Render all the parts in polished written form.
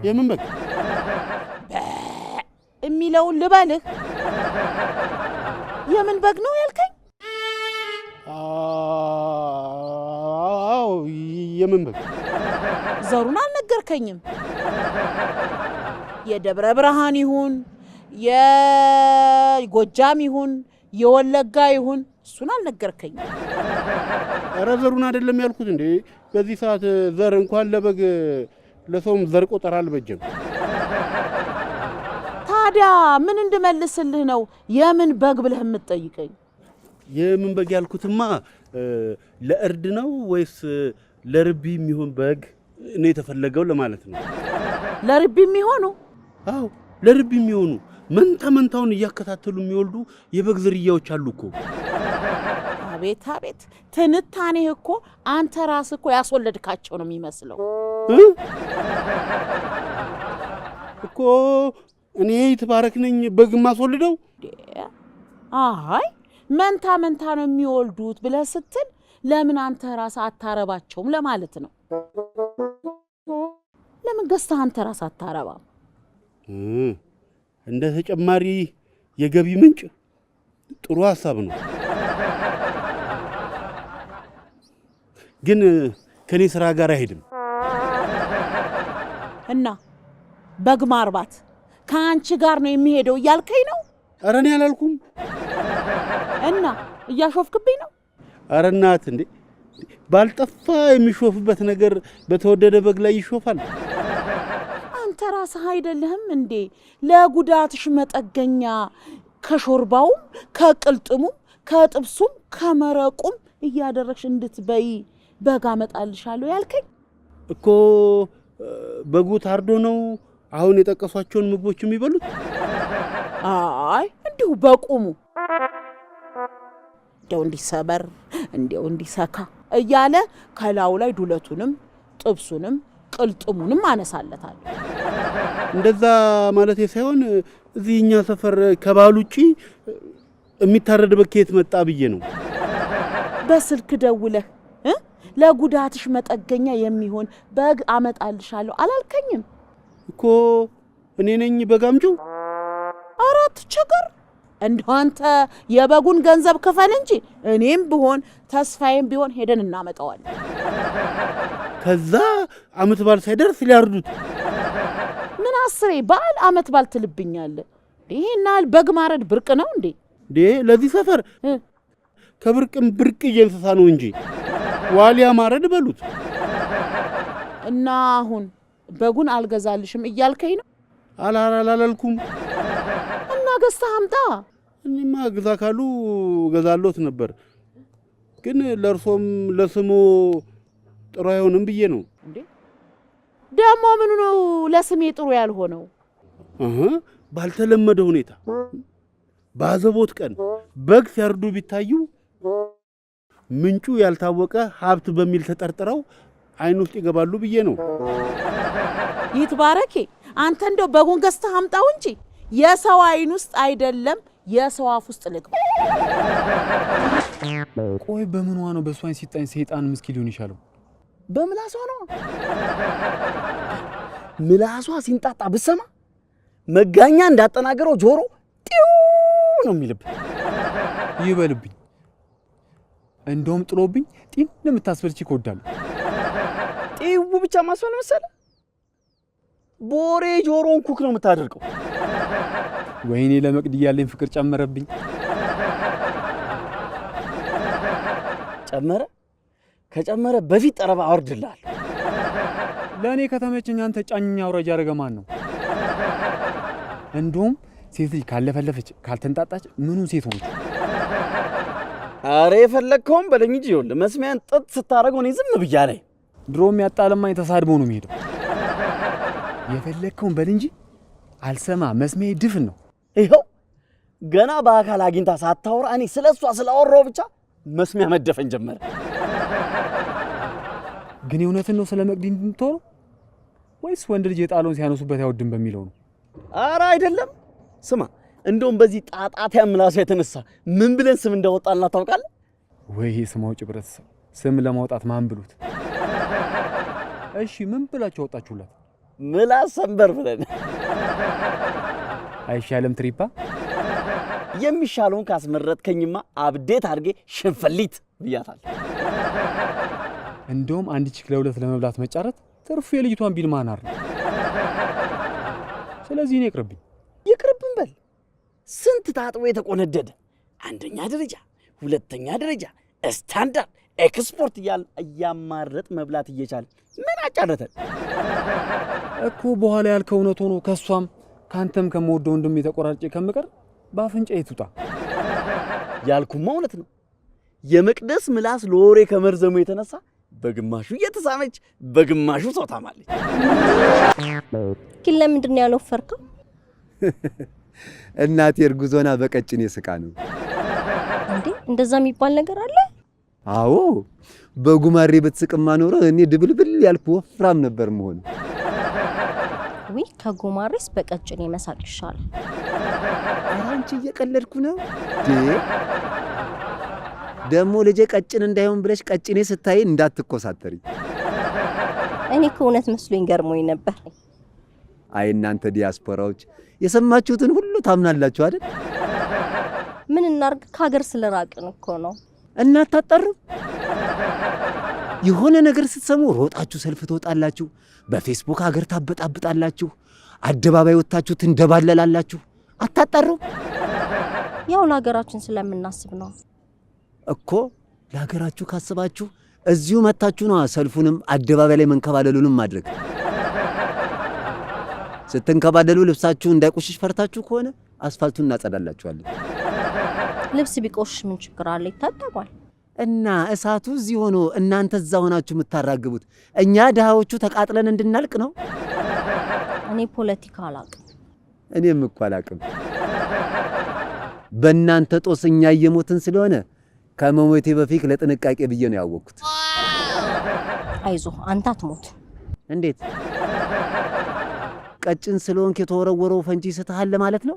የምን በግ የሚለውን ልበልህ? የምን በግ ነው ያልከኝ? አዎ የምን በግ? ዘሩን አልነገርከኝም። የደብረ ብርሃን ይሁን የጎጃም ይሁን የወለጋ ይሁን እሱን አልነገርከኝም። ኧረ ዘሩን አይደለም ያልኩት እንዴ። በዚህ ሰዓት ዘር እንኳን ለበግ ለሰውም ዘር ቆጠራ አልበጀም። ታዲያ ምን እንድመልስልህ ነው የምን በግ ብለህ የምትጠይቀኝ? የምን በግ ያልኩትማ ለእርድ ነው ወይስ ለርቢ የሚሆን በግ ነው የተፈለገው ለማለት ነው። ለርቢ የሚሆኑ? አዎ ለርቢ የሚሆኑ መንታውን እያከታተሉ የሚወልዱ የበግ ዝርያዎች አሉ እኮ። አቤት አቤት፣ ትንታኔህ እኮ አንተ ራስህ እኮ ያስወለድካቸው ነው የሚመስለው እኮ። እኔ ይትባረክ ነኝ በግ ማስወልደው? አይ መንታ ነው የሚወልዱት ብለህ ስትል ለምን አንተ ራስህ አታረባቸውም ለማለት ነው። ለምን ገዝተህ አንተ ራስህ አታረባም? እንደ ተጨማሪ የገቢ ምንጭ ጥሩ ሐሳብ ነው። ግን ከኔ ስራ ጋር አይሄድም። እና በግ ማርባት ከአንቺ ጋር ነው የሚሄደው እያልከኝ ነው? ኧረ እኔ አላልኩም። እና እያሾፍክብኝ ነው? ኧረ እናት እንዴ ባልጠፋ የሚሾፍበት ነገር በተወደደ በግ ላይ ይሾፋል። አንተ ራስህ አይደለህም እንዴ ለጉዳትሽ መጠገኛ ከሾርባውም ከቅልጥሙም ከጥብሱም ከመረቁም እያደረግሽ እንድትበይ በግ አመጣልሻለሁ ያልከኝ እኮ? በጉ ታርዶ ነው አሁን የጠቀሷቸውን ምግቦች የሚበሉት? አይ እንዲሁ በቁሙ እንደው እንዲሰበር እንደው እንዲሰካ እያለ ከላው ላይ ዱለቱንም ጥብሱንም ቅልጥሙንም አነሳለታለሁ። እንደዛ ማለት ሳይሆን እዚህኛ ሰፈር ከባሉ ውጪ የሚታረድ በግ ከየት መጣ ብዬ ነው። በስልክ ደውለህ ለጉዳትሽ መጠገኛ የሚሆን በግ አመጣልሻለሁ አላልከኝም እኮ? እኔ ነኝ በግ አምጪው? አራት ቸገር እንደው አንተ የበጉን ገንዘብ ክፈል እንጂ እኔም ብሆን ተስፋዬም ቢሆን ሄደን እናመጣዋለን። ከዛ አመት ባል ሳይደርስ ሊያርዱት። ምን አስሬ በዓል አመት ባል ትልብኛለህ? ይሄን ያህል በግ ማረድ ብርቅ ነው እንዴ? ለዚህ ሰፈር ከብርቅም ብርቅዬ እንስሳ ነው እንጂ ዋሊያ ማረድ በሉት። እና አሁን በጉን አልገዛልሽም እያልከኝ ነው? አላልኩም። እና ገዝተህ አምጣ። እኔማ ግዛ ካሉ ገዛሎት ነበር፣ ግን ለእርሶም ለስሙ ጥሩ አይሆንም ብዬ ነው። እንዴ ደግሞ ምኑ ነው ለስሜ ጥሩ ያልሆነው? ባልተለመደ ሁኔታ ባዘቦት ቀን በግ ሲያርዱ ቢታዩ ምንጩ ያልታወቀ ሀብት በሚል ተጠርጥረው አይን ውስጥ ይገባሉ ብዬ ነው። ይትባረኬ አንተ እንደው በጉን ገዝተህ አምጣው እንጂ የሰው አይን ውስጥ አይደለም የሰው አፍ ውስጥ ልግባ። ቆይ በምንዋ ነው በሷ አይን ሲጣኝ ሰይጣን ምስኪን ሊሆን ይሻለው? በምላሷ ነው። ምላሷ ሲንጣጣ ብሰማ መጋኛ እንዳጠናገረው ጆሮ ጢው ነው የሚልብ። ይበልብኝ። እንደውም ጥሎብኝ ጢን ለምታስፈልቺ ኮዳሉ። ጢው ብቻ ማስፈል መሰለ ቦሬ ጆሮን ኩክ ነው የምታደርገው። ወይኔ ለመቅድ ያለኝ ፍቅር ጨመረብኝ። ጨመረ ከጨመረ በፊት ጠረባ አወርድልሃል። ለኔ ከተመቸኝ አንተ ጫኝኛ አውራጅ ያረገ ማን ነው? እንደውም ሴት ልጅ ካለፈለፈች ካልተንጣጣች ምኑ ሴት ሆነች? አሬ የፈለግከውን በለኝ እንጂ ይኸውልህ መስሚያን ጥጥ ስታረገው እኔ ዝም ብያለሁ። ድሮም ያጣለማኝ ተሳድቦ ነው የሚሄደው። የፈለግከውን በል እንጂ አልሰማ መስሚያ ድፍን ነው። ይኸው ገና በአካል አግኝታ ሳታወራ እኔ ስለሷ ስላወራው ብቻ መስሚያ መደፈን ጀመረ። ግን የእውነትን ነው ስለ መቅዲ እንድትወሩ ወይስ ወንድ ልጅ የጣለውን ሲያነሱበት አይወድም በሚለው ነው? ኧረ አይደለም። ስማ እንደውም በዚህ ጣጣት ያምላሷ የተነሳ ምን ብለን ስም እንዳወጣልና ታውቃለህ? ወይ ስም አውጪ ህብረተሰብ ስም ለማውጣት ማን ብሉት? እሺ ምን ብላችሁ ወጣችሁላት? ምላስ ሰንበር ብለን። አይሻልም ትሪፓ? የሚሻለውን ካስመረጥከኝማ አብዴት አድርጌ ሽንፈሊት ብያታል። እንደውም አንድ ቺክ ለሁለት ለመብላት መጫረት ትርፉ የልጅቷን ቢል ማናር ነው። ስለዚህ እኔ ይቅርብኝ በል። ስንት ታጥቦ የተቆነደደ አንደኛ ደረጃ፣ ሁለተኛ ደረጃ፣ ስታንዳርድ፣ ኤክስፖርት እያማረጥ መብላት እየቻለ ምን አጫረተን እኮ። በኋላ ያልከው እውነት ሆኖ ከሷም ካንተም ከመወደው ወንድም የተቆራርጬ ከምቀር ባፍንጫ ይቱጣ ያልኩማ እውነት ነው። የመቅደስ ምላስ ለወሬ ከመርዘሙ የተነሳ በግማሹ እየተሳመች በግማሹ ሰው ታማለች። ግን ለምንድን ነው ያልወፈርከው? እናቴ እርጉዞና በቀጭኔ ስቃ ነው እንዴ? እንደዛ የሚባል ነገር አለ? አዎ በጉማሬ ብትስቅማ ኖሮ እኔ ድብልብል ያልኩ ወፍራም ነበር መሆን። ወይ ከጉማሬስ በቀጭኔ መሳቅ ይሻላል። አንቺ እየቀለድኩ ነው ደሞ ልጄ ቀጭን እንዳይሆን ብለሽ ቀጭኔ ስታይ እንዳትኮሳተሪ። እኔ ከእውነት መስሎኝ ገርሞኝ ነበር። አይ እናንተ ዲያስፖራዎች የሰማችሁትን ሁሉ ታምናላችሁ አይደል? ምን እናርግ? ከሀገር ስለራቅን እኮ ነው። እናታጣሩ የሆነ ነገር ስትሰሙ ሮጣችሁ ሰልፍ ትወጣላችሁ፣ በፌስቡክ ሀገር ታበጣብጣላችሁ፣ አደባባይ ወጣችሁ ትንደባለላላችሁ። አታጣሩ? ያው ለሀገራችን ስለምናስብ ነው እኮ። ለሀገራችሁ ካስባችሁ እዚሁ መታችሁ ነው ሰልፉንም አደባባይ ላይ መንከባለሉንም ማድረግ። ስትንከባለሉ ልብሳችሁ እንዳይቆሽሽ ፈርታችሁ ከሆነ አስፋልቱን እናጸዳላችኋለን። ልብስ ቢቆሽሽ ምን ችግር አለ? ይታጠባል። እና እሳቱ እዚህ ሆኖ እናንተ እዛ ሆናችሁ የምታራግቡት እኛ ድሃዎቹ ተቃጥለን እንድናልቅ ነው። እኔ ፖለቲካ አላቅም። እኔም እኮ አላቅም። በእናንተ ጦስ እኛ እየሞትን ስለሆነ ከመሞቴ በፊት ለጥንቃቄ ብዬ ነው ያወቅኩት። አይዞህ አንተ አትሞት። እንዴት? ቀጭን ስለሆንክ የተወረወረው ፈንጂ ስትሃል ማለት ነው?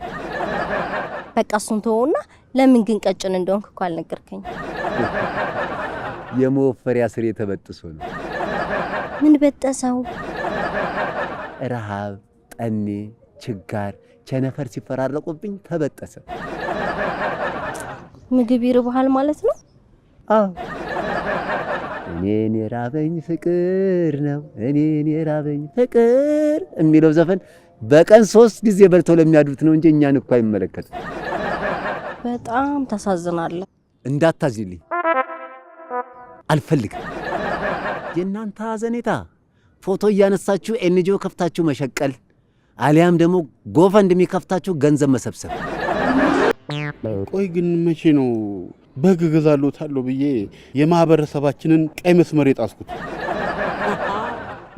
በቃ እሱን ተወውና ለምን ግን ቀጭን እንደሆንክ እኮ አልነገርከኝ። የመወፈሪያ ስሬ ተበጥሶ ነው። ምን በጠሰው? ረሃብ፣ ጠኔ፣ ችጋር፣ ቸነፈር ሲፈራረቁብኝ ተበጠሰ። ምግብ ይርባሃል ማለት ነው? አዎ። እኔን የራበኝ ፍቅር ነው፣ እኔን የራበኝ ፍቅር የሚለው ዘፈን በቀን 3 ጊዜ በልተው ለሚያድሩት ነው እንጂ እኛን እኮ አይመለከትም። በጣም ታሳዝናለህ። እንዳታዝልኝ አልፈልግም። የእናንተ አዘኔታ ፎቶ እያነሳችሁ ኤንጂኦ ከፍታችሁ መሸቀል አሊያም ደግሞ ጎፈንድሚ ከፍታችሁ ገንዘብ መሰብሰብ። ቆይ ግን መቼ ነው በግ እገዛለታለሁ ብዬ የማህበረሰባችንን ቀይ መስመር የጣስኩት?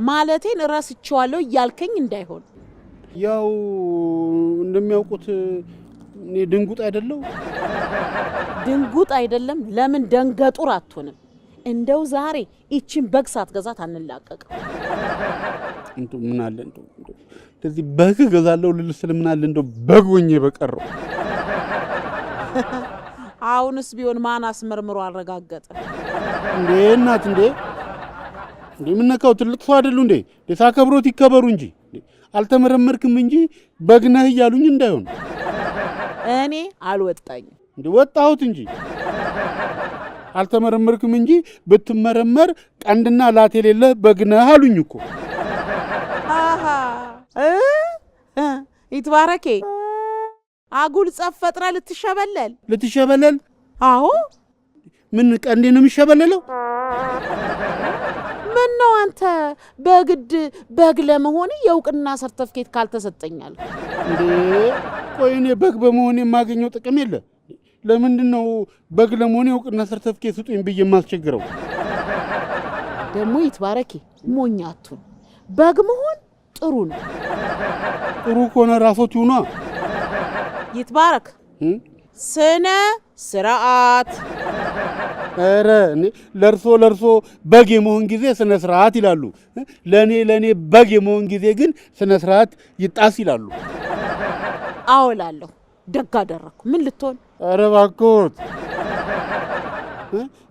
ማለቴን እረስቸዋለሁ እያልከኝ እንዳይሆን። ያው እንደሚያውቁት እኔ ድንጉጥ አይደለሁ። ድንጉጥ አይደለም። ለምን ደንገጡር አትሆንም? እንደው ዛሬ ይችን በግ ሳትገዛት አንላቀቅም። እንደው ምን አለ እንደው እንደዚህ በግ እገዛለሁ ልል ምን አለ እንደው በግ ሆኜ በቀረው። አሁንስ ቢሆን ማን አስመርምሮ አረጋገጠ? እንዴ እናት እንዴ ምን ነካው? ትልቅ ሰው አይደሉ እንዴ? ሳከብሮት ይከበሩ እንጂ አልተመረመርክም እንጂ በግ ነህ እያሉኝ እንዳይሆን። እኔ አልወጣኝም። እንዴ ወጣሁት እንጂ አልተመረመርክም እንጂ ብትመረመር ቀንድና ላት የሌለ በግ ነህ አሉኝ እኮ። አሃ ይትባረኬ አጉል ጸፍ ፈጥራ ልትሸበለል? አዎ። ምን ቀንዴ ነው የሚሸበለለው? ምን ነው አንተ በግድ በግ ለመሆን የእውቅና ሰርተፍኬት ካልተሰጠኛል እንዴ? ቆይ እኔ በግ በመሆን የማገኘው ጥቅም የለ? ለምንድን ነው በግ ለመሆን የእውቅና ሰርተፍኬት ስጡኝ ብዬ የማስቸግረው? ደግሞ ይትባረኬ ሞኛቱን በግ መሆን ጥሩ ነው። ጥሩ ከሆነ ራሶት ይሁኗ። ይትባረክ ስነ ስርዓት። ኧረ እኔ ለርሶ በግ የመሆን ጊዜ ስነ ስርዓት ይላሉ። ለኔ በግ የመሆን ጊዜ ግን ስነ ስርዓት ይጣስ ይላሉ። አውላለሁ። ደግ አደረኩ። ምን ልትሆን? ኧረ እባክዎት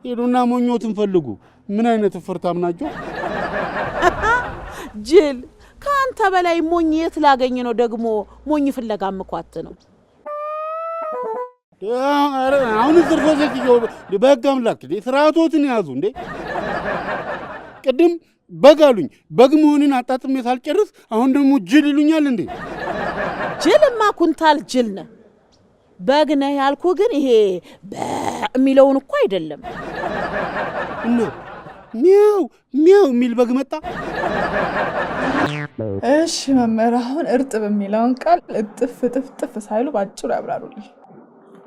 ሄዱና ሞኞትን ፈልጉ። ምን አይነት ፍርታም ናቸው? ጅል ከአንተ በላይ ሞኝ የት ላገኝ ነው ደግሞ ሞኝ ፍለጋ ምኳት ነው። አሁን ዝርፎ ዘክየው በህግ አምላክ ስርዓቶትን ያዙ እንዴ። ቅድም በግ አሉኝ። በግ መሆንን አጣጥሜ ሳልጨርስ አሁን ደግሞ ጅል ይሉኛል እንዴ? ጅልማ ኩንታል ጅል ነህ። በግ ነህ ያልኩ ግን ይሄ በሚለውን እኮ አይደለም። እና ሚያው ሚያው የሚል በግ መጣ። እሺ መምህር፣ አሁን እርጥብ የሚለውን ቃል እጥፍ ጥፍጥፍ ሳይሉ ባጭሩ ያብራሩልኝ።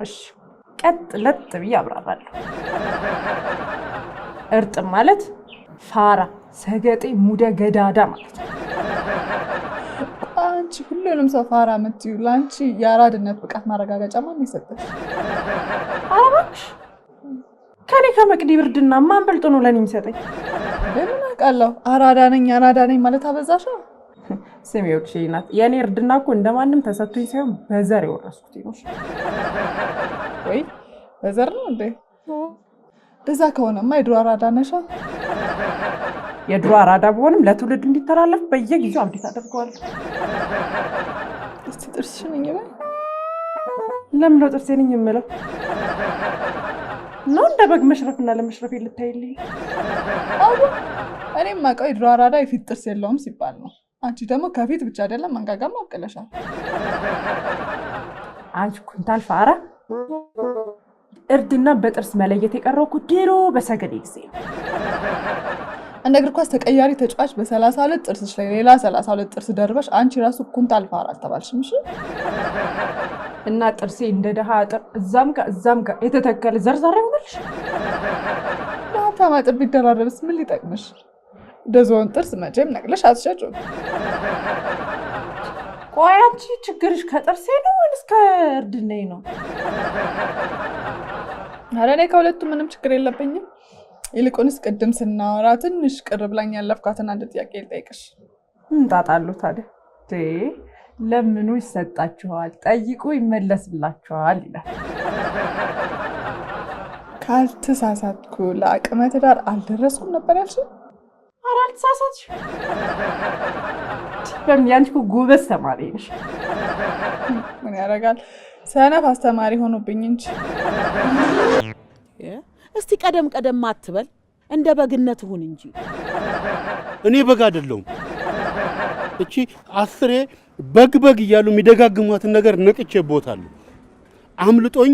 እሺ ቀጥ ለጥ ብዬ አብራራለሁ። እርጥብ ማለት ፋራ፣ ሰገጤ፣ ሙደ ገዳዳ ማለት ነው። አንቺ ሁሉንም ሰው ፋራ የምትዩ ለአንቺ የአራድነት ብቃት ማረጋገጫ ማን የሰጠሽ? አባክሽ ከኔ ከመቅዲ ብርድና ማን በልጦ ነው ለኔ የሚሰጠኝ? ለምን አውቃለሁ። አራዳ ነኝ ማለት አበዛሽ። ስሜዎች ናት። የኔ እርድና እኮ እንደማንም ተሰጥቶኝ ሳይሆን በዘር የወረስኩት ነው። ወይ በዘር ነው እንዴ? እንደዛ ከሆነማ የድሮ አራዳ ነሻ። የድሮ አራዳ ብሆንም ለትውልድ እንዲተላለፍ በየጊዜው አብዴት አደርገዋለሁ። እስቲ ጥርስሽን እየበል። ለምን ነው ጥርሴን የምለው? ነው እንደ በግ መሽረፍና ለመሽረፍ ልታይልኝ? አዎ እኔም ማውቀው የድሮ አራዳ የፊት ጥርስ የለውም ሲባል ነው። አንቺ ደግሞ ከፊት ብቻ አይደለም መንጋጋም አብቅለሻል። አንቺ ኩንታል ፋራ። እርድና በጥርስ መለየት የቀረው እኮ ድሮ በሰገዴ ጊዜ ነው። እንደ እግር ኳስ ተቀያሪ ተጫዋች በ32 ጥርስሽ ላይ ሌላ 32 ጥርስ ደርበሽ አንቺ ራሱ ኩንታል ፋራ አልተባልሽም? እሺ እና ጥርሴ እንደ ደሃ አጥር እዛም ጋር የተተከለ ዘርዛራ ይሆናልሽ። ለሀብታም አጥር ቢደራረብስ ምን ሊጠቅምሽ? ደዞን ጥርስ መቼም ነቅለሽ አትሸጪው። ቆይ አንቺ ችግርሽ ከጥርሴ ነው ወይስ ከእርድናዬ ነው? ኧረ እኔ ከሁለቱም ምንም ችግር የለብኝም። ይልቁንስ ቅድም ስናወራ ትንሽ ቅር ብላኝ ያለፍኳትን አንድ ጥያቄ ልጠይቅሽ። እንጣጣሉ ታዲያ ለምኑ ይሰጣችኋል፣ ጠይቁ ይመለስላችኋል ይላል። ካልተሳሳትኩ ለአቅመ ትዳር አልደረስኩም ነበር ያልሽ? ኧረ አልተሳሳትሽ። ያንቺ እኮ ጎበዝ ተማሪ ነሽ። ምን ያደርጋል ሰነፍ አስተማሪ ሆኖብኝ እንጂ። እስቲ ቀደም አትበል፣ እንደ በግነት ሁን እንጂ። እኔ በግ አይደለሁም። እቺ አስሬ በግ እያሉ የሚደጋግሟትን ነገር ነቅቼቦታለሁ። አምልጦኝ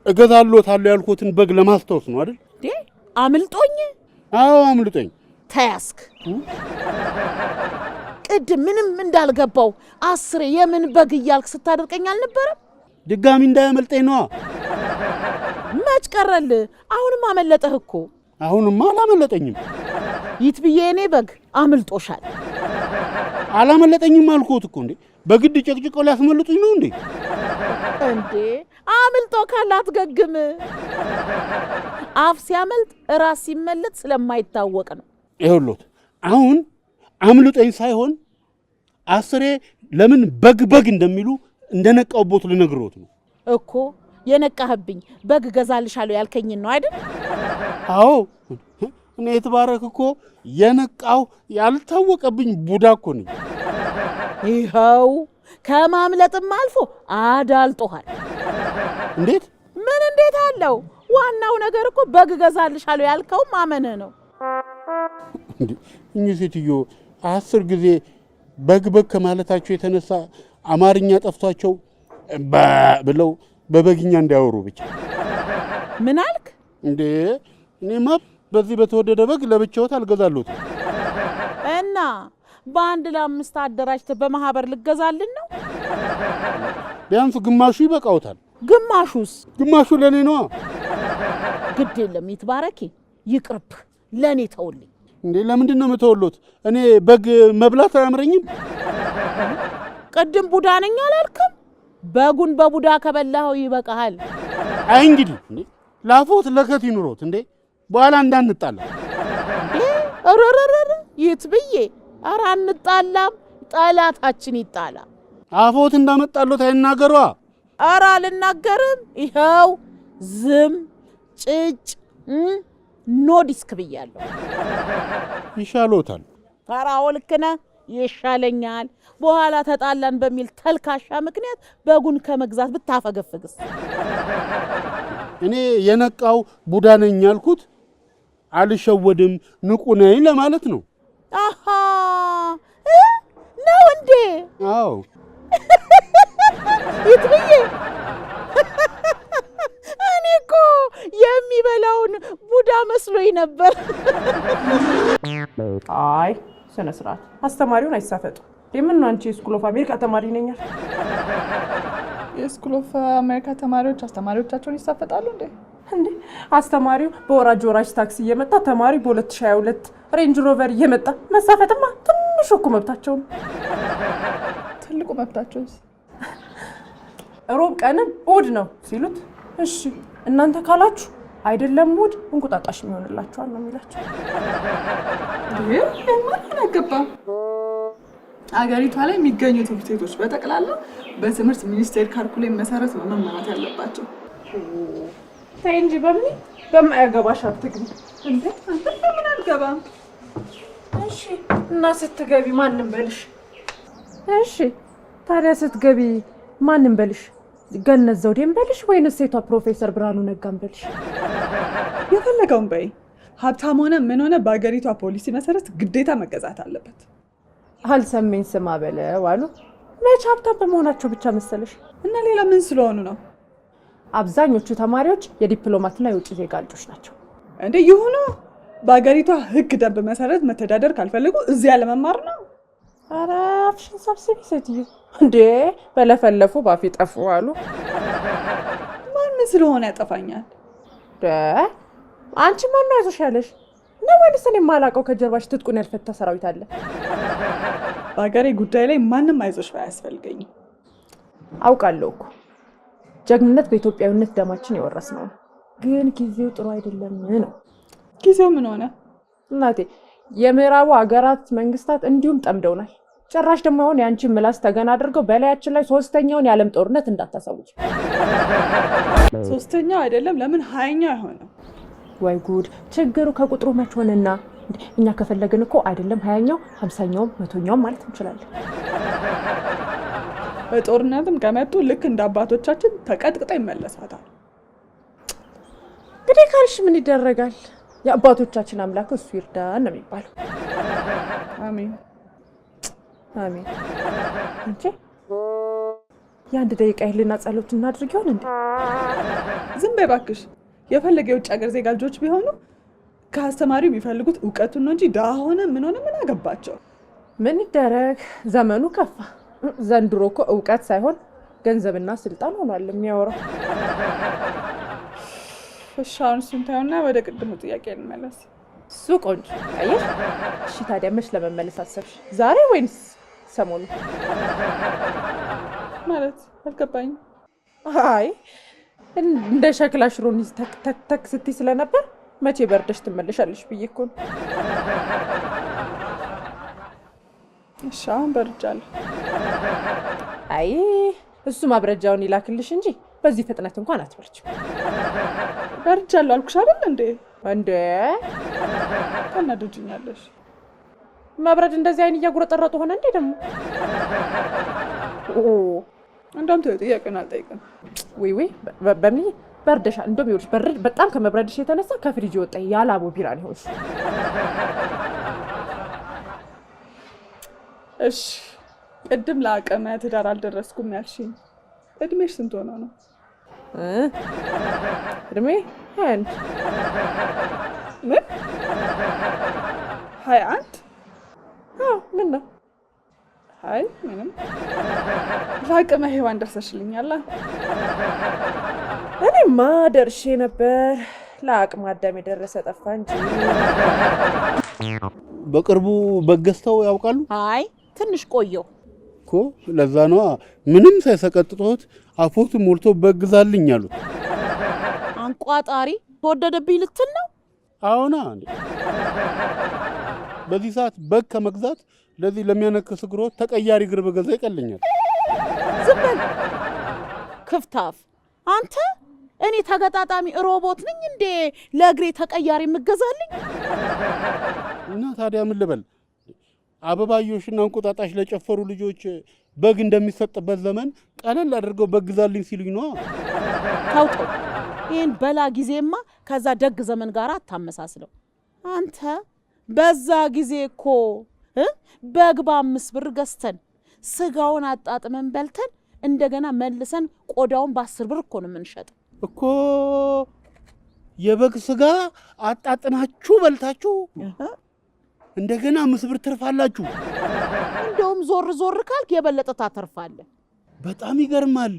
እገዛሎታለሁ ያልኩትን በግ ለማስታወስ ነው አይደል? አምልጦኝ? አዎ አምልጦኝ። ተያዝክ። ቅድም ምንም እንዳልገባው አስሬ የምን በግ እያልክ ስታደርቀኝ አልነበረም? ድጋሚ እንዳያመልጠኝ ነዋ። መች ቀረል? አሁንም አመለጠህ እኮ። አሁንማ አላመለጠኝም። ይት ብዬ እኔ በግ አምልጦሻል። አላመለጠኝም አልኩት እኮ እንዴ። በግድ ጨቅጭቀው ሊያስመልጡኝ ነው እንዴ? እንዴ አምልጦ ካላትገግም አፍ ሲያመልጥ ራስ ሲመለጥ ስለማይታወቅ ነው። ይኸውልዎት አሁን አምልጦኝ ሳይሆን አስሬ ለምን በግ እንደሚሉ እንደነቃውቦት ልነግሮት ነው እኮ። የነቃህብኝ በግ ገዛልሻለሁ ያልከኝን ነው አይደል? አዎ እኔ የተባረክ እኮ የነቃው ያልታወቀብኝ ቡዳ እኮ ነኝ። ይኸው ከማምለጥም አልፎ አዳልጦሃል። እንዴት? ምን እንዴት አለው? ዋናው ነገር እኮ በግ ገዛልሻለሁ ያልከው ማመንህ ነው። እኚህ ሴትዮ 10 ጊዜ በግ ከማለታቸው የተነሳ አማርኛ ጠፍቷቸው ብለው በበግኛ እንዲያወሩ ብቻ። ምን አልክ እንዴ? እኔማ በዚህ በተወደደ በግ ለብቻዎት አልገዛሉት እና በአንድ ለ5 አደራጅተህ በማህበር ልገዛልን ነው? ቢያንስ ግማሹ ይበቃውታል። ግማሹስ? ግማሹ ለኔ ነዋ። ግድ የለም ይትባረኪ፣ ይቅርብ፣ ለኔ ተውልኝ። እንዴ ለምንድን ነው የምተውሎት? እኔ በግ መብላት አያምረኝም? ቅድም ቡዳ ነኝ አላልክም? በጉን በቡዳ ከበላኸው ይበቃሃል። አይ እንግዲህ እንዴ ላፎት ለከት ይኑሮት እንዴ በኋላ እንዳንጣላ። ረረረረ ይት ብዬ ኧረ አንጣላም፣ ጠላታችን ይጣላ። አፎት እንዳመጣሎት አይናገሯ። ኧረ አልናገርም። ይኸው ዝም ጭጭ ኖ ዲስክ ብያለሁ። ይሻሎታል። ፈራው ልክ ነህ። ይሻለኛል። በኋላ ተጣላን በሚል ተልካሻ ምክንያት በጉን ከመግዛት ብታፈገፍግስ? እኔ የነቃው ቡዳ ነኝ ያልኩት አልሸወድም ንቁ ነኝ ለማለት ነው። አሃ ነው እንዴ? አዎ ይትብዬ እኔ እኮ የሚበላውን ቡዳ መስሎኝ ነበር። አይ ስነ ስርዓት፣ አስተማሪውን አይሳፈጡ። የምን ነው አንቺ የስኩል ኦፍ አሜሪካ ተማሪ ነኛል? የስኩል ኦፍ አሜሪካ ተማሪዎች አስተማሪዎቻቸውን ይሳፈጣሉ እንዴ? እንዴ አስተማሪው በወራጅ ወራጅ ታክሲ እየመጣ ተማሪ በ2022 ሬንጅ ሮቨር እየመጣ መሳፈጥማ ትንሹ እኮ መብታቸው ነው። ትልቁ መብታቸውስ? ሮብ ቀንም እሑድ ነው ሲሉት እሺ እናንተ ካላችሁ አይደለም እሑድ እንቁጣጣሽ የሚሆንላችኋል ነው የሚላቸው። ማን አገባም? አገሪቷ ላይ የሚገኙ ትምህርት ቤቶች በጠቅላላ በትምህርት ሚኒስቴር ካርኩሌም መሰረት ነው መመራት ያለባቸው። ተይ እንጂ በማያገባሽ አትግቢ። እንዴ አንተ ምን አልገባም? እሺ እና ስትገቢ ማንም በልሽ? እሺ ታዲያ ስትገቢ ማንም በልሽ? ገነት ዘውዴን በልሽ ወይንስ ሴቷ ፕሮፌሰር ብርሃኑ ነጋን በልሽ? የፈለገውን በይ። ሀብታም ሆነ ምን ሆነ በአገሪቷ ፖሊሲ መሰረት ግዴታ መገዛት አለበት። አልሰሜን ስማ በለው አሉ። መች ሀብታም በመሆናቸው ብቻ መሰለሽ? እና ሌላ ምን ስለሆኑ ነው? አብዛኞቹ ተማሪዎች የዲፕሎማትና የውጭ ዜጋ ልጆች ናቸው። እንዴ ይሁኑ። በአገሪቷ ሕግ ደንብ መሰረት መተዳደር ካልፈለጉ እዚያ ለመማር ነው። ኧረ አፍሽን ሰብስቢ ሴትዮ። እንዴ በለፈለፉ ባፍ ጠፉ አሉ። ማን ስለሆነ ያጠፋኛል? አንቺ ማን አይዞሽ ያለሽ ነው ወይስ እኔ የማላውቀው ከጀርባሽ ትጥቁን ያልፈታ ሰራዊት አለ? በአገሬ ጉዳይ ላይ ማንም አይዞሽ አያስፈልገኝም። አውቃለሁ እኮ ጀግንነት በኢትዮጵያዊነት ደማችን የወረስነው ነው። ግን ጊዜው ጥሩ አይደለም ነው። ጊዜው ምን ሆነ? እናቴ የምዕራቡ ሀገራት መንግስታት እንዲሁም ጠምደውናል። ጭራሽ ደግሞ አሁን ያንቺን ምላስ ተገና አድርገው በላያችን ላይ ሶስተኛውን የዓለም ጦርነት እንዳታሳውጅ። ሶስተኛው አይደለም ለምን 20ኛው አይሆንም? ወይ ጉድ! ችግሩ ከቁጥሩ መች ሆነና? እኛ ከፈለግን እኮ አይደለም 20ኛው 50ኛውም 100ኛውም ማለት እንችላለን። በጦርነትም ከመጡ ልክ እንደ አባቶቻችን ተቀጥቅጠው ይመለሳታል። እንግዲህ ካልሽ ምን ይደረጋል? የአባቶቻችን አምላክ እሱ ይርዳን ነው የሚባለው። አሜን አሜን። እንጂ የአንድ ደቂቃ ህሊና ጸሎት እናድርግ ይሆን እንዴ? ዝም በይ እባክሽ። የፈለገ የውጭ ሀገር ዜጋ ልጆች ቢሆኑ ከአስተማሪው የሚፈልጉት እውቀቱን ነው እንጂ ድሀ ሆነ ምን አገባቸው? ምን ይደረግ፣ ዘመኑ ከፋ። ዘንድሮ እኮ እውቀት ሳይሆን ገንዘብና ስልጣን ሆኗል የሚያወራው። እሺ አሁን እሱን ታዩና ወደ ቅድሙ ጥያቄ እንመለስ። እሱ ቆንጆ አየሽ። እሺ ታዲያ መች ለመመለስ አሰብሽ? ዛሬ ወይንስ ሰሞኑ? ማለት አልገባኝም። አይ እንደ ሸክላ ሽሮን ተክ ስትይ ስለነበር መቼ በርደሽ ትመለሻለሽ ብዬ እኮ ነው። እሺ አሁን በርጃለሁ። አይ እሱ ማብረጃውን ይላክልሽ እንጂ በዚህ ፍጥነት እንኳን አትበርችም። በርጃለሁ አልኩሽ አይደል እንዴ? እንዴ ታናድጂኛለሽ። መብረድ እንደዚህ አይን እያጉረጠረጡ ሆነ እንዴ ደግሞ? እንደውም ተው ጥያቄውን አልጠይቅም። ወይ በምን በርደሻል? እንደውም ይኸውልሽ በርድ በጣም ከመብረድሽ የተነሳ ከፍሪጅ ወጣ ያላቦ ቢራ ነው ይሆንሽ። እሺ ቅድም ለአቅመ ትዳር አልደረስኩም ያልሽኝ እድሜሽ ስንት ሆኖ ነው? እድሜ 21 ምን 21? ምን ነው? አይ ምንም። ለአቅመ ሔዋን ደርሰሽልኛል። እኔማ ደርሼ ነበር። ለአቅመ አዳም የደረሰ ጠፋ እንጂ። በቅርቡ በግ ገዝተው ያውቃሉ? አይ ትንሽ ቆየው እኮ ለዛ ነዋ ምንም ሳይሰቀጥጦት አፎት ሞልቶ በግ ግዛልኝ አሉት። አንቋጣሪ ተወደደብኝ ልትል ነው? አዎና እንዴ! በዚህ ሰዓት በግ ከመግዛት ለዚህ ለሚያነክስ እግሮ ተቀያሪ እግር በገዛ ይቀልኛል። ዝም በል ክፍታፍ። አንተ እኔ ተገጣጣሚ ሮቦት ነኝ እንዴ ለእግሬ ተቀያሪ የምገዛልኝ? እና ታዲያ ምን ልበል? አበባዮሽና እንቁጣጣሽ ለጨፈሩ ልጆች በግ እንደሚሰጥበት ዘመን ቀለል አድርገው በግ ግዛልኝ ሲሉኝ ነው። ታውቀው ይህን በላ ጊዜማ ከዛ ደግ ዘመን ጋር አታመሳስለው። አንተ በዛ ጊዜ እኮ በግ በ5 ብር ገዝተን ስጋውን አጣጥመን በልተን እንደገና መልሰን ቆዳውን በ10 ብር እኮ ነው የምንሸጠው እኮ። የበግ ስጋ አጣጥናችሁ በልታችሁ እንደገና 5 ብር ትርፋላችሁ። እንደውም ዞር ዞር ካልክ የበለጠ ታተርፋለህ። በጣም ይገርማል።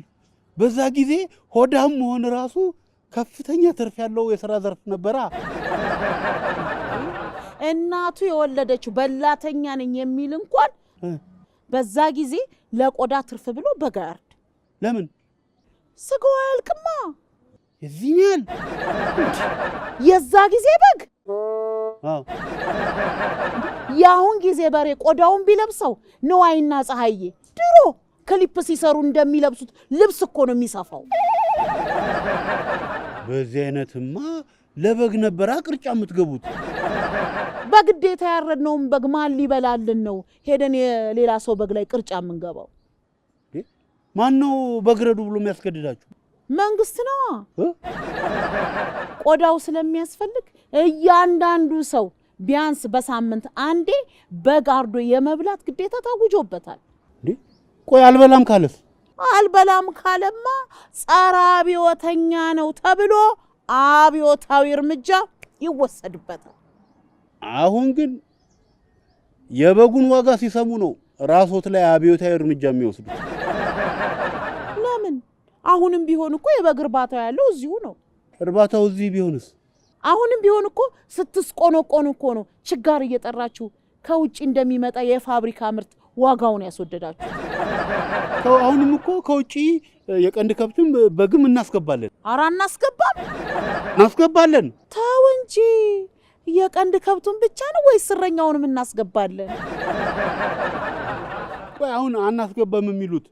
በዛ ጊዜ ሆዳም መሆን ራሱ ከፍተኛ ትርፍ ያለው የሥራ ዘርፍ ነበራ። እናቱ የወለደችው በላተኛ ነኝ የሚል እንኳን በዛ ጊዜ ለቆዳ ትርፍ ብሎ በግ ያርድ። ለምን? ስጋው አያልቅማ። የዚህ ያህል የዛ ጊዜ በግ የአሁን ጊዜ በሬ ቆዳውን ቢለብሰው ንዋይና ፀሐዬ ድሮ ክሊፕ ሲሰሩ እንደሚለብሱት ልብስ እኮ ነው የሚሰፋው። በዚህ አይነትማ ለበግ ነበራ ቅርጫ የምትገቡት። በግዴታ ያረድነውን በግ ማን ሊበላልን ነው ሄደን የሌላ ሰው በግ ላይ ቅርጫ የምንገባው? ማን ነው በግረዱ ብሎ የሚያስገድዳችሁ? መንግስት ነዋ። ቆዳው ስለሚያስፈልግ እያንዳንዱ ሰው ቢያንስ በሳምንት አንዴ በግ አርዶ የመብላት ግዴታ ታውጆበታል። ቆይ አልበላም ካለስ? አልበላም ካለማ ጸረ አብዮተኛ ነው ተብሎ አብዮታዊ እርምጃ ይወሰድበታል። አሁን ግን የበጉን ዋጋ ሲሰሙ ነው ራስዎት ላይ አብዮታዊ እርምጃ የሚወስዱት። ለምን? አሁንም ቢሆን እኮ የበግ እርባታ ያለው እዚሁ ነው። እርባታው እዚህ ቢሆንስ? አሁንም ቢሆን እኮ ስትስቆነቆኑ እኮ ነው ችጋር እየጠራችሁ ከውጭ እንደሚመጣ የፋብሪካ ምርት ዋጋውን ያስወደዳችሁ። አሁንም እኮ ከውጭ የቀንድ ከብትም በግም እናስገባለን። ኧረ እናስገባለን። ተው እንጂ የቀንድ ከብቱን ብቻ ነው ወይስ እረኛውንም እናስገባለን? ቆይ አሁን አናስገባም የሚሉት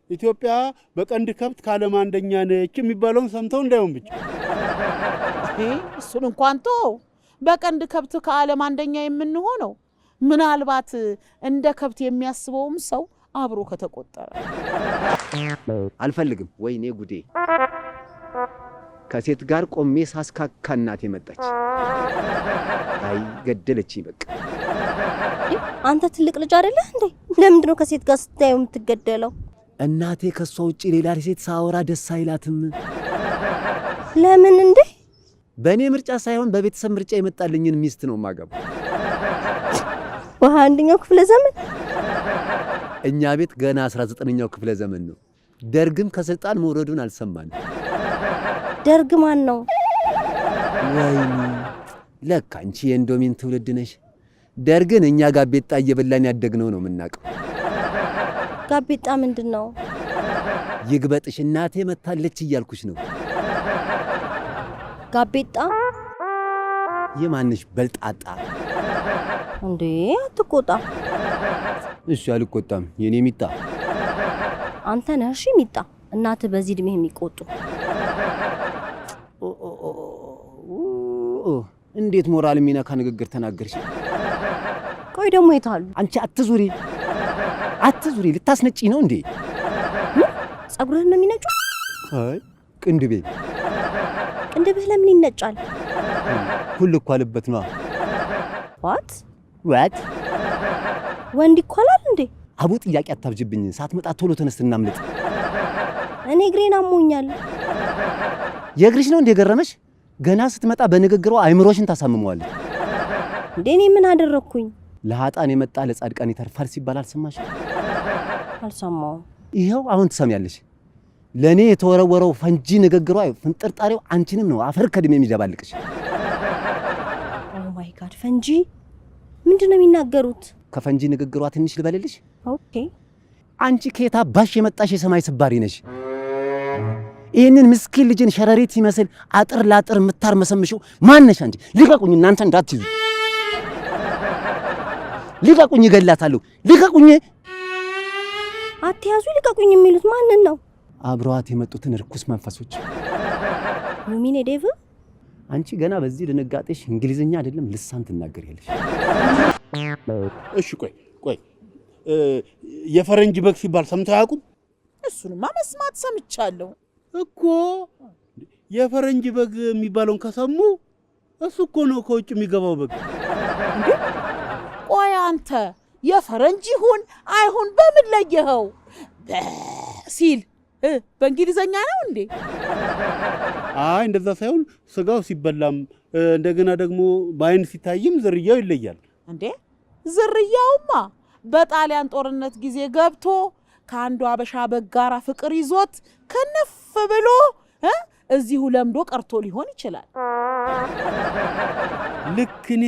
ኢትዮጵያ በቀንድ ከብት ከዓለም አንደኛ ነች የሚባለውን ሰምተው እንዳይሆን ብቻ። እሱን እንኳን ተው። በቀንድ ከብት ከዓለም አንደኛ የምንሆነው ምናልባት እንደ ከብት የሚያስበውም ሰው አብሮ ከተቆጠረ። አልፈልግም። ወይኔ ጉዴ! ከሴት ጋር ቆሜ ሳስካካ እናቴ መጣች። አይ ገደለችኝ በቃ። አንተ ትልቅ ልጅ አይደለህ እንዴ? ለምንድን ነው ከሴት ጋር ስታየው የምትገደለው? እናቴ ከሷ ውጪ ሌላ ሴት ሳወራ ደስ አይላትም። ለምን እንዴ? በእኔ ምርጫ ሳይሆን በቤተሰብ ምርጫ የመጣልኝን ሚስት ነው የማገባው። በ21ኛው ክፍለ ዘመን? እኛ ቤት ገና 19ኛው ክፍለ ዘመን ነው። ደርግም ከስልጣን መውረዱን አልሰማንም። ደርግ ማን ነው? ወይኔ ለካ አንቺ የእንዶሚን ትውልድ ነሽ። ደርግን እኛ ጋቤጣ እየበላን ያደግነው ነው የምናውቀው። ጋቤጣ ምንድን ነው? ይግበጥሽ እናቴ መታለች እያልኩሽ ነው። ጋቤጣ የማንሽ በልጣጣ እንዴ? አትቆጣ። እሺ አልቆጣም። የኔ ሚጣ አንተ ነህ እሺ ሚጣ። እናትህ በዚህ እድሜ የሚቆጡ። እንዴት ሞራል የሚነካ ንግግር ተናገርሽ? ቆይ ደግሞ የታሉ? አንቺ አትዙሪ አትዙሪ። ልታስነጪ ነው እንዴ? ጸጉርህን ነው የሚነጩ? አይ ቅንድቤ። ቅንድብህ ለምን ይነጫል? ሁሉ እኮ አለበት ነው። ዋት ዋት? ወንድ ይኳላል እንዴ? አቡ ጥያቄ አታብጅብኝ። ሳትመጣ ቶሎ ተነስ እናምልጥ። እኔ እግሬን አሞኛል። የእግርሽ ነው እንዴ ገረመሽ? ገና ስትመጣ በንግግሯ አይምሮሽን ታሳምመዋለች። እንዴ እኔ ምን አደረኩኝ? ለኃጥአን የመጣ ለጻድቃን ይተርፋል ሲባል አልሰማሽ? አልሰማውም። ይኸው አሁን ትሰሚያለሽ። ለእኔ የተወረወረው ፈንጂ ንግግሯ ፍንጥርጣሪው አንቺንም ነው አፈር ከድሜ የሚደባልቅሽ። ኦ ማይ ጋድ! ፈንጂ ምንድን ነው የሚናገሩት? ከፈንጂ ንግግሯ ትንሽ ልበልልሽ። ኦኬ። አንቺ ከየት አባሽ የመጣሽ የሰማይ ስባሪ ነሽ? ይህንን ምስኪን ልጅን ሸረሪት ይመስል አጥር ላጥር የምታርመሰምሽው ማነሽ አንቺ? ልቀቁኝ እናንተ እንዳትይዙ። ልቀቁኝ፣ እገላታለሁ። ልቀቁኝ። አትያዙ፣ ልቀቁኝ የሚሉት ማንን ነው? አብረዋት የመጡትን ርኩስ መንፈሶች። ዩሚን ዴቭ አንቺ ገና በዚህ ድንጋጤሽ እንግሊዝኛ አይደለም ልሳን ትናገሪያለሽ። እሺ ቆይ የፈረንጅ በግ ሲባል ሰምተው አያውቁም? እሱንማ መስማት ሰምቻለሁ እኮ። የፈረንጅ በግ የሚባለውን ከሰሙ እሱ እኮ ነው ከውጭ የሚገባው በግ። ቆይ አንተ የፈረንጅ ይሁን አይሁን በምን ለየኸው? ሲል በእንግሊዘኛ ነው እንዴ? አይ እንደዛ ሳይሆን ስጋው ሲበላም እንደገና ደግሞ በአይን ሲታይም ዝርያው ይለያል። እንዴ ዝርያውማ በጣሊያን ጦርነት ጊዜ ገብቶ ከአንዱ አበሻ በግ ጋራ ፍቅር ይዞት ከነፍ ብሎ እዚሁ ለምዶ ቀርቶ ሊሆን ይችላል። ልክ እኔ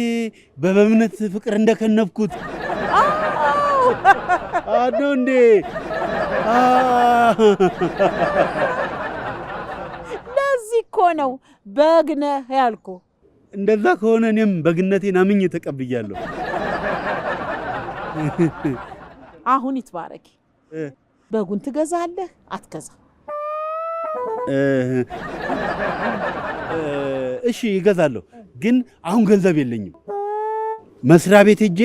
በበእምነት ፍቅር እንደከነፍኩት አዶ እንዴ? ለዚህ እኮ ነው በግ ነህ ያልኩ። እንደዛ ከሆነ እኔም በግነቴን አምኜ ተቀብያለሁ። አሁን ይትባረኪ፣ በጉን ትገዛለህ አትገዛ? እሺ ይገዛለሁ፣ ግን አሁን ገንዘብ የለኝም። መስሪያ ቤት ሄጄ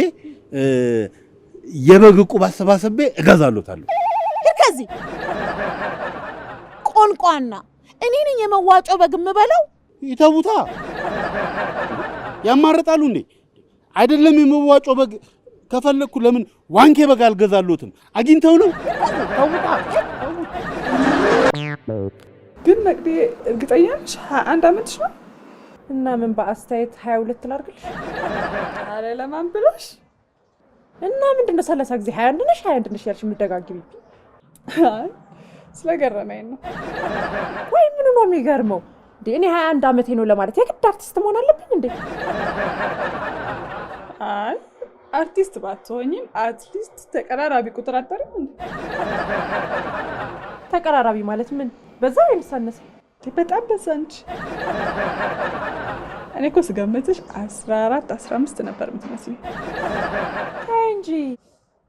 የበግ ዕቁብ አሰባሰቤ እገዛለታለሁ። ከዚህ ቆንቋና እኔ ነኝ የመዋጮ በግ የምበለው? ይተውታ፣ ያማርጣሉ እንዴ? አይደለም የመዋጮ በግ ከፈለኩ ለምን ዋንኬ በግ አልገዛለሁትም? አግኝተው ነው። ግን መቅዲ እርግጠኛ ነሽ 21 ዓመትሽ ነው? እና ምን በአስተያየት 22 ላድርግልሽ? አረ ለማን ብለሽ? እና ምንድነው 30 ጊዜ 21 ነሽ 21 ነሽ ያልሽ የምትደጋግሚ? አይ ስለገረመኝ ነው። ወይ ምን ነው የሚገርመው? እኔ 21 ዓመቴ ነው ለማለት የግድ አርቲስት መሆን አለብኝ እንዴ? አይ አርቲስት ባትሆኝም አትሊስት ተቀራራቢ ቁጥር አጠሪም እንዴ? ተቀራራቢ ማለት ምን? በዛ ወይስ አነሰ? በጣም በዛ እንጂ። እኔ እኮ ስገምትሽ 14 15 ነበር የምትመስለው። እንጂ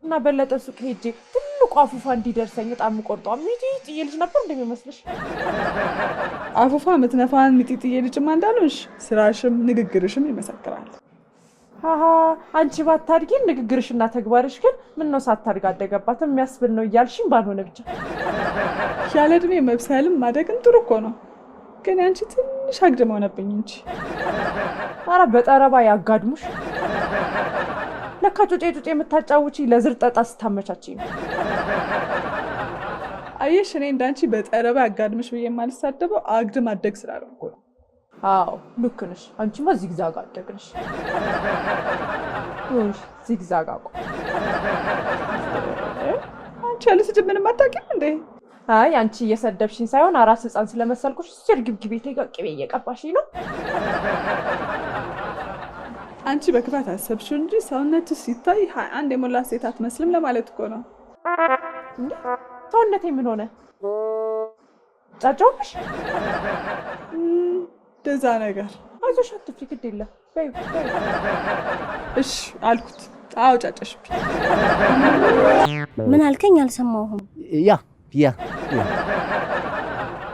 እና በለጠ ሱቅ ሄጄ ትልቁ አፉፋ እንዲደርሰኝ በጣም ቆርጧ ሚጢጥዬ ልጅ ነበር እንደሚመስልሽ? አፉፋ ምትነፋን ሚጢጥዬ ልጅማ እንዳልሆንሽ ስራሽም ንግግርሽም ይመሰክራል። አሃ አንቺ ባታድጊ ንግግርሽና ተግባርሽ ግን ምን ነው ሳታድግ አደገባት የሚያስብል ነው እያልሽኝ ባልሆነ ብቻ። ያለ እድሜ መብሰልም ማደግም ጥሩ እኮ ነው፣ ግን አንቺ ትንሽ አግድም ሆነብኝ እንጂ። ኧረ በጠረባ ያጋድሙሽ። ለካ ጩጬ የምታጫውቺ ለዝርጠጣ ስታመቻችኝ ነው። አየሽ እኔ እንዳንቺ በጠረባ ያጋድምሽ ብዬ የማልሳደበው አግድም አደግ ስላልኩ ነው። አዎ ልክ ነሽ። አንቺማ ዚግዛግ አደግነሽ። ይሁንሽ ዚግዛግ አቆ አንቺ ያለ ስድብ ምንም አታውቂም እንዴ? አይ አንቺ እየሰደብሽኝ ሳይሆን አራስ ህፃን ስለመሰልኩሽ ግብግቤቴ ጋር ቅቤ እየቀባሽኝ ነው። አንቺ በክፋት አሰብሽው እንጂ ሰውነትሽ ሲታይ 21 የሞላ ሴት አትመስልም ለማለት እኮ ነው። ሰውነቴ ምን ሆነ? ጫጫውሽ? ደዛ ነገር አይዞሽ አትፍሪ፣ ግድ የለም በይ። እሺ አልኩት። አዎ ጫጫሽብኝ። ምን አልከኝ? አልሰማሁም። ያ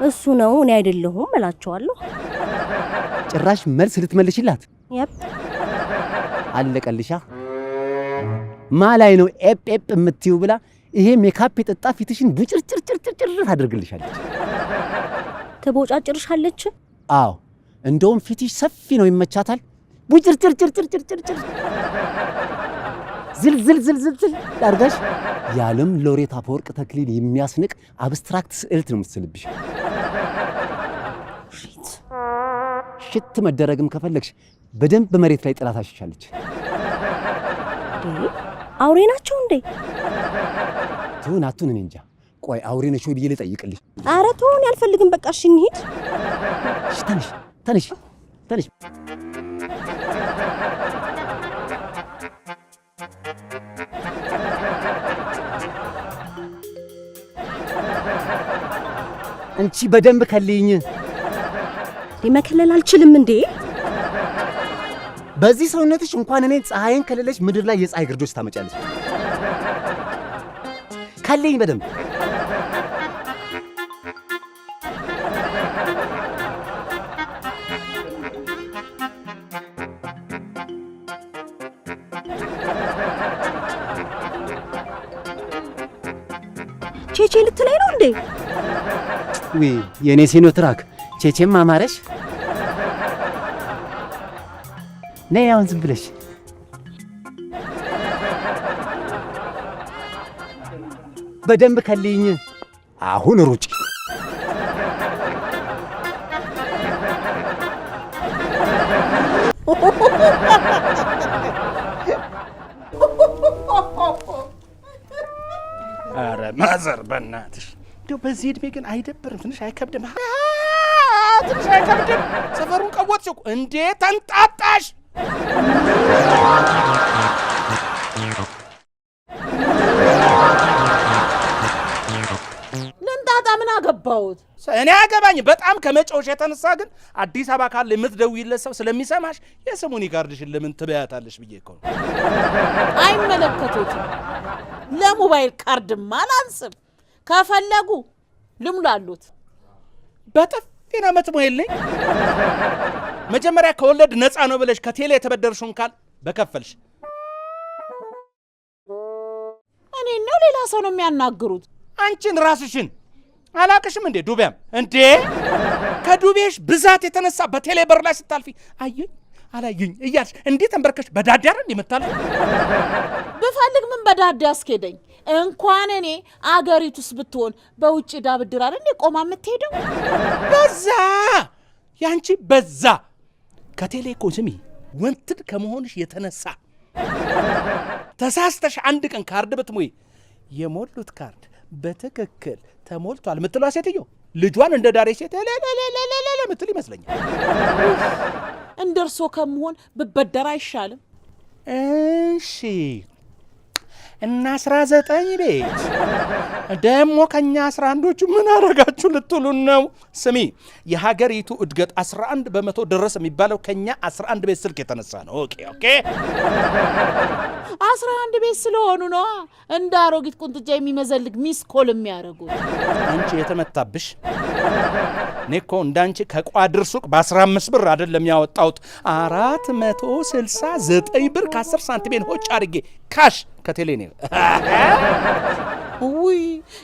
እሱ ነው እኔ አይደለሁም እላቸዋለሁ። ጭራሽ መልስ ልትመልሽላት? ያፕ አለቀልሻ። ማላይ ነው ኤፕ የምትይው ብላ ይሄ ሜካፕ የጠጣ ፊትሽን ቡጭርጭርጭርጭር አድርግልሻለች። ትቦጫጭርሻለች? አዎ እንደውም ፊትሽ ሰፊ ነው ይመቻታል። ቡጭርጭርጭርጭርጭር ዝልዝልዝልዝል አድርጋሽ የዓለም ሎሬት አፈወርቅ ተክሊል የሚያስንቅ አብስትራክት ስዕል ነው የምትስልብሽ። ሽት መደረግም ከፈለግሽ በደንብ መሬት ላይ ጥላት አሽሻለች። አውሬ ናቸው እንዴ? ትሁን አቱን እኔ እንጃ። ቆይ አውሬ ነሽ ወይ ብዬ ልጠይቅልሽ? ኧረ ተውን ያልፈልግም። በቃ እሺ እንሂድ። ተነሽ። አንቺ በደንብ ከልይኝ። መከለል አልችልም እንዴ? በዚህ ሰውነትሽ እንኳን እኔን ፀሐይን ከሌለሽ ምድር ላይ የፀሐይ ግርዶሽ ታመጫለሽ። ከልይኝ በደንብ ቼቼ ልትለኝ ነው እንዴ? ወይ የኔ ሲኖትራክ ቼቼም አማረሽ። ነይ አሁን ዝም ብለሽ በደንብ ከልኝ። አሁን ሩጪ። ኧረ ማዘር በእናትሽ እንደው በዚህ ዕድሜ ግን አይደብርም? ትንሽ አይከብድም? ትንሽ አይከብድም? ሰፈሩን ቀወጥሽው እንዴ? ተንጣጣሽ። ልንጣጣ ምን አገባሁት? እኔ አገባኝ። በጣም ከመጮሽ የተነሳ ግን አዲስ አበባ ካለ የምትደውይለት ሰው ስለሚሰማሽ የስሙኒ ካርድሽን ለምን ትበያታለሽ ብዬ እኮ ነው። አይመለከቱትም። ለሞባይል ካርድማ አላንስም። ከፈለጉ ልሙላሉት። በጥፊ ነው የምትሞይልኝ። መጀመሪያ ከወለድ ነፃ ነው ብለሽ ከቴሌ የተበደርሽውን ካል በከፈልሽ። እኔን ነው ሌላ ሰው ነው የሚያናግሩት? አንቺን ራስሽን አላቅሽም እንዴ? ዱቤም እንዴ ከዱቤሽ ብዛት የተነሳ በቴሌ በር ላይ ስታልፊ አየኝ አላየኝ እያልሽ እንዴት ተንበርከሽ በዳዴ አይደል የምታልፊ? ብፈልግ ምን በዳዴ አስኬደኝ? እንኳን እኔ አገሪቱስ ብትሆን በውጭ ዕዳ ብድር አይደል ቆማ የምትሄደው? በዛ ያንቺ በዛ። ከቴሌ እኮ ስሚ ወንትድ ከመሆንሽ የተነሳ ተሳስተሽ አንድ ቀን ካርድ ብትሞይ የሞሉት ካርድ በትክክል ተሞልቷል ምትሏ ሴትዮ ልጇን እንደ ዳሬ ሴት ለለለለለ ምትል ይመስለኛል። እንደርሶ ከመሆን ብበደር አይሻልም? እሺ እና 19 ቤት ደሞ ከኛ 11ዶቹ ምን አረጋችሁ ልትሉን ነው? ስሚ የሀገሪቱ እድገት 11 በመቶ ደረሰ የሚባለው ከኛ 11 ቤት ስልክ የተነሳ ነው። ኦኬ 11 ቤት ስለሆኑ ነው እንደ አሮጊት ቁንጥጫ የሚመዘልግ ሚስ ኮል የሚያደርጉት። አንቺ የተመታብሽ ኔኮ እንዳንቺ ከቋድር ሱቅ በ15 ብር አይደለም ያወጣሁት 469 ብር ከ10 ሳንቲሜን ሆጭ አድርጌ ካሽ ከቴሌ ነው። ውይ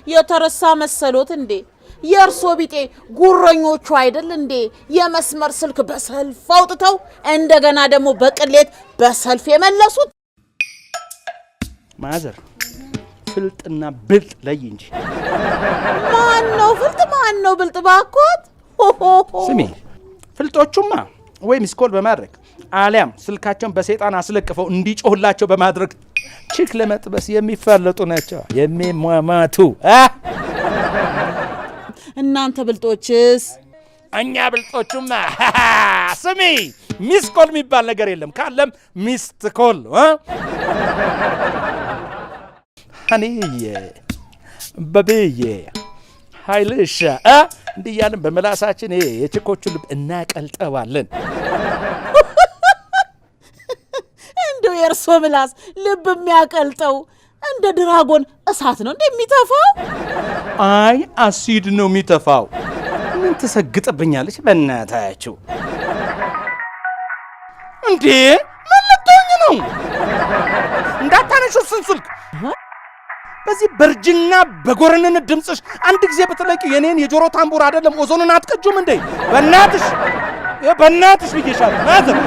የተረሳ መሰሎት እንዴ? የእርሶ ቢጤ ጉረኞቹ አይደል እንዴ የመስመር ስልክ በሰልፍ አውጥተው እንደገና ደግሞ በቅሌት በሰልፍ የመለሱት? ማዘር ፍልጥና ብልጥ ለይ እንጂ ማን ነው ፍልጥ ማን ነው ብልጥ? ባኮት ስሚ ፍልጦቹማ ወይ ሚስኮል በማድረግ አሊያም ስልካቸውን በሰይጣን አስለቅፈው እንዲጮህላቸው በማድረግ ቺክ ለመጥበስ የሚፋለጡ ናቸው የሚሟማቱ። እናንተ ብልጦችስ? እኛ ብልጦቹማ ስሚ ሚስኮል የሚባል ነገር የለም፣ ካለም ሚስት ኮል ሀኒዬ በብዬ ኃይልሻ እንዲህ እያልን በመላሳችን የችኮቹ ልብ እናቀልጠዋለን። እንደው የእርሶ ምላስ ልብ የሚያቀልጠው እንደ ድራጎን እሳት ነው እንደሚተፋው? አይ አሲድ ነው የሚተፋው። ምን ትሰግጥብኛለች በእናታችሁ እንዴ? ምን ልትሆኝ ነው? እንዳታነሹ ስንስልክ በዚህ በርጅና በጎረንን ድምፅሽ አንድ ጊዜ በተለቂ የኔን የጆሮ ታምቡር አይደለም ኦዞንን አትቀጁም እንዴ? በእናትሽ ብዬሻለሁ ማዘር።